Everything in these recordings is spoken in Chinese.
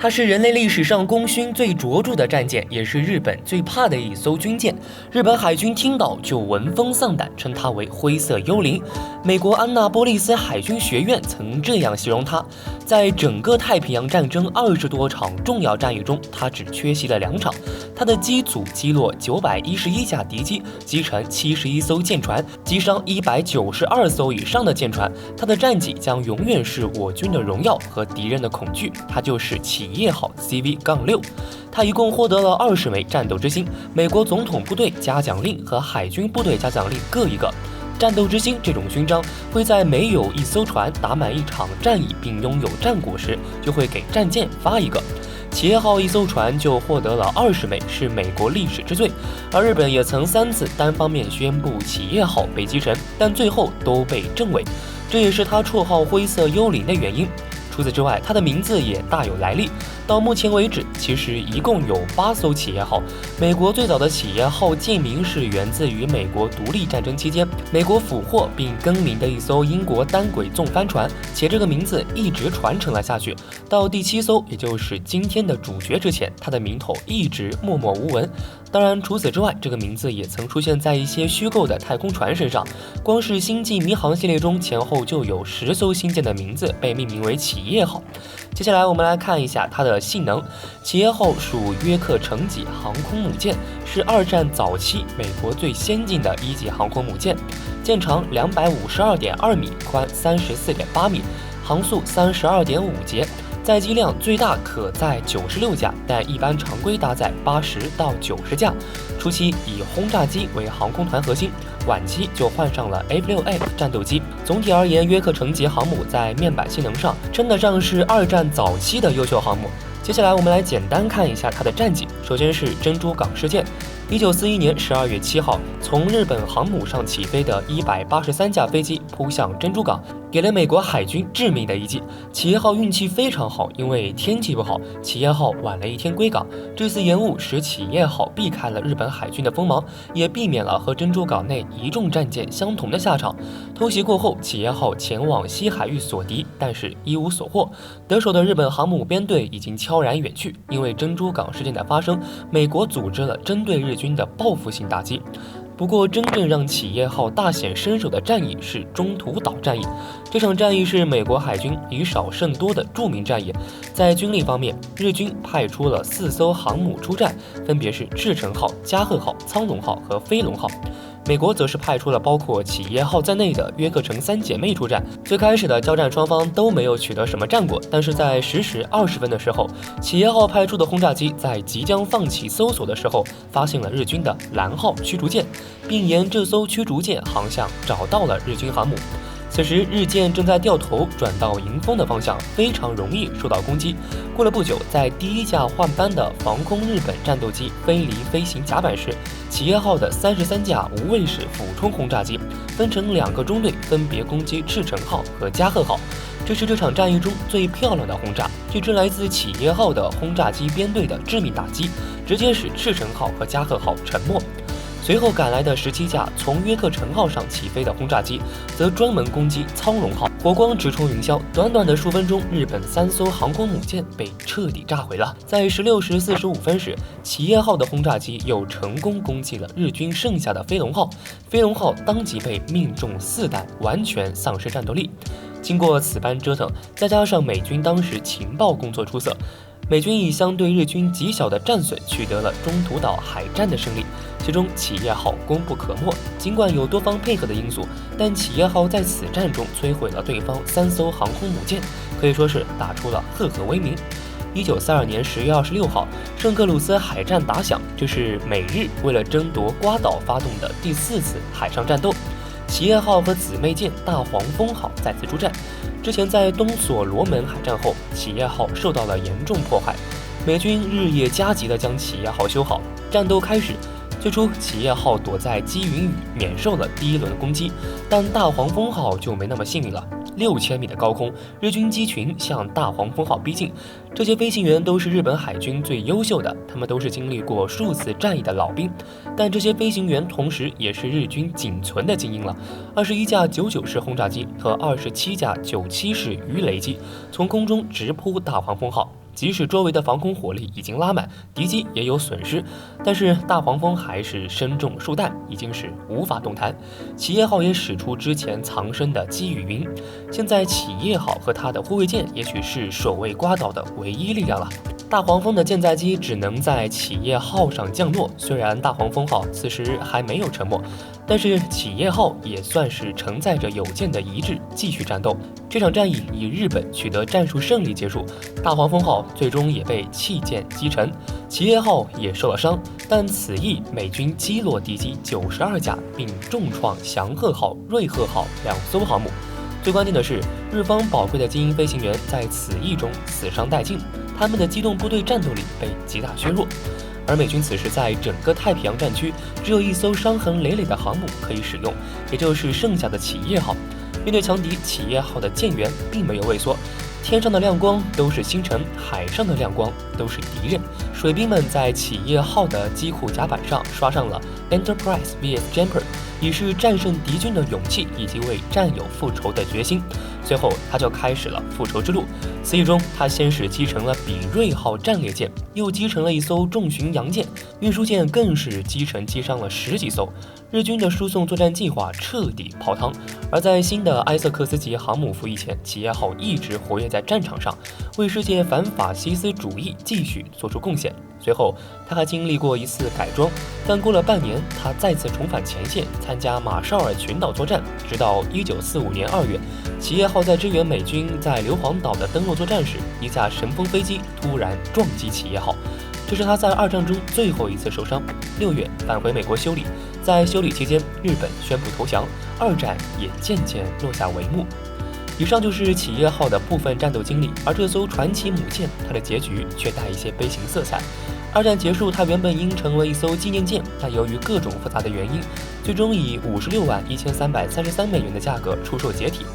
它是人类历史上功勋最卓著的战舰，也是日本最怕的一艘军舰。日本海军听到就闻风丧胆，称它为灰色幽灵。美国安纳波利斯海军学院曾这样形容它：在整个太平洋战争20多场重要战役中，它只缺席了2场。它的机组击落911架敌机，击沉71艘舰船，击伤192艘以上的舰船。它的战绩将永远是我军的荣耀和敌人的恐惧。它就是企业号 CV-6，它一共获得了20枚战斗之星、美国总统部队嘉奖令和海军部队嘉奖令各一个。战斗之星这种勋章会在每有一艘船打满一场战役并拥有战果时，就会给战舰发一个。企业号一艘船就获得了20枚，是美国历史之最。而日本也曾3次单方面宣布企业号被击沉，但最后都被证伪，这也是它绰号灰色幽灵的原因。除此之外，它的名字也大有来历。到目前为止，其实一共有8艘企业号。美国最早的企业号舰名是源自于美国独立战争期间，美国俘获并更名的一艘英国单轨纵帆船，且这个名字一直传承了下去。到第7艘，也就是今天的主角之前，它的名头一直默默无闻。当然，除此之外，这个名字也曾出现在一些虚构的太空船身上。光是星际迷航系列中，前后就有10艘星舰的名字被命名为企业号。接下来我们来看一下它的性能。企业号属约克城级航空母舰，是2战早期美国最先进的1级航空母舰，舰长252.2米，宽34.8米，航速32.5节。载机量最大可载96架，但一般常规搭载80到90架。初期以轰炸机为航空团核心，晚期就换上了 F-6F 战斗机。总体而言，约克城级航母在面板性能上称得上是2战早期的优秀航母。接下来我们来简单看一下它的战绩。首先是珍珠港事件。1941年12月7号，从日本航母上起飞的183架飞机扑向珍珠港，给了美国海军致命的一击。企业号运气非常好，因为天气不好，企业号晚了1天归港。这次延误使企业号避开了日本海军的锋芒，也避免了和珍珠港内一众战舰相同的下场。偷袭过后，企业号前往西海域锁敌，但是一无所获。得手的日本航母编队已经悄然远去。因为珍珠港事件的发生，美国组织了针对日军的报复性打击。不过，真正让企业号大显身手的战役是中途岛战役。这场战役是美国海军以少胜多的著名战役。在军力方面，日军派出了4艘航母出战，分别是赤城号、加贺号、苍龙号和飞龙号。美国则是派出了包括企业号在内的约克城3姐妹出战。最开始的交战双方都没有取得什么战果，但是在10时20分的时候，企业号派出的轰炸机在即将放弃搜索的时候，发现了日军的蓝号驱逐舰，并沿这艘驱逐舰航向找到了日军航母。此时日舰正在掉头转到迎风的方向，非常容易受到攻击。过了不久，在第1架换班的防空日本战斗机飞离飞行甲板时，企业号的33架无畏式俯冲轰炸机分成2个中队，分别攻击赤城号和加贺号。这是这场战役中最漂亮的轰炸，这支来自企业号的轰炸机编队的致命打击，直接使赤城号和加贺号沉没。随后赶来的17架从约克城号上起飞的轰炸机，则专门攻击苍龙号，火光直冲云霄。短短的数分钟，日本3艘航空母舰被彻底炸毁了。在16时45分时，企业号的轰炸机又成功攻击了日军剩下的飞龙号，飞龙号当即被命中4弹，完全丧失战斗力。经过此般折腾，再加上美军当时情报工作出色，美军以相对日军极小的战损取得了中途岛海战的胜利，其中企业号功不可没。尽管有多方配合的因素，但企业号在此战中摧毁了对方3艘航空母舰，可以说是打出了赫赫威名。1942年10月26号，圣克鲁斯海战打响，这是美日为了争夺瓜岛发动的第4次海上战斗。企业号和姊妹舰大黄蜂号再次出战。之前在东所罗门海战后，企业号受到了严重破坏，美军日夜加急地将企业号修好。战斗开始，最初企业号躲在积云雨免受了第1轮的攻击，但大黄蜂号就没那么幸运了。6000米的高空，日军机群向大黄蜂号逼近。这些飞行员都是日本海军最优秀的，他们都是经历过数次战役的老兵。但这些飞行员同时也是日军仅存的精英了。21架99式轰炸机和27架97式鱼雷机从空中直扑大黄蜂号。即使周围的防空火力已经拉满，敌机也有损失，但是大黄蜂还是身中数弹，已经是无法动弹。企业号也使出之前藏身的积雨云，现在企业号和它的护卫舰也许是首位刮倒的唯一力量了。大黄蜂的舰载机只能在企业号上降落，虽然大黄蜂号此时还没有沉没，但是企业号也算是承载着有舰的遗志继续战斗。这场战役以日本取得战术胜利结束，大黄蜂号最终也被弃舰击沉，企业号也受了伤，但此役美军击落敌机92架，并重创翔鹤号、瑞鹤号2艘航母。最关键的是，日方宝贵的精英飞行员在此役中死伤殆尽，他们的机动部队战斗力被极大削弱。而美军此时在整个太平洋战区只有一艘伤痕累累的航母可以使用，也就是剩下的企业号。面对强敌，企业号的舰员并没有畏缩，天上的亮光都是星辰，海上的亮光都是敌人。水兵们在企业号的机库甲板上刷上了 Enterprise vs Jumper， 以示战胜敌军的勇气以及为战友复仇的决心。随后他就开始了复仇之路。此役中，他先是击沉了比瑞号战列舰，又击沉了一艘重巡洋舰，运输舰更是击沉击伤了10几艘。日军的输送作战计划彻底泡汤。而在新的埃瑟克斯级航母服役前，企业号一直活跃在战场上，为世界反法西斯主义继续做出贡献。随后，他还经历过一次改装，但过了半年，他再次重返前线，参加马绍尔群岛作战。直到1945年2月，企业号在支援美军在硫磺岛的登陆作战时，一架神风飞机突然撞击企业号，这是他在二战中最后一次受伤。6月返回美国修理，在修理期间，日本宣布投降，二战也渐渐落下帷幕。以上就是企业号的部分战斗经历，而这艘传奇母舰，它的结局却带一些悲情色彩。二战结束，它原本应成为一艘纪念舰，但由于各种复杂的原因，最终以$56.1333的价格出售解体。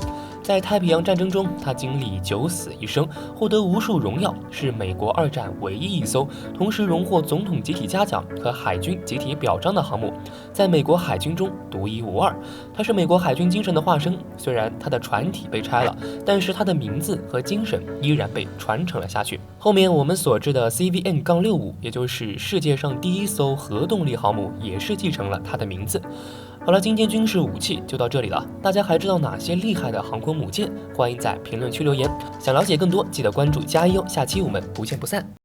在太平洋战争中，他经历9死1生，获得无数荣耀，是美国二战唯一一艘同时荣获总统集体嘉奖和海军集体表彰的航母，在美国海军中独一无二。它是美国海军精神的化身，虽然它的船体被拆了，但是它的名字和精神依然被传承了下去。后面我们所知的 CVN-65， 也就是世界上第一艘核动力航母，也是继承了它的名字。好了，今天军事武器就到这里了。大家还知道哪些厉害的航空母舰？欢迎在评论区留言。想了解更多，记得关注加一哦。下期我们不见不散。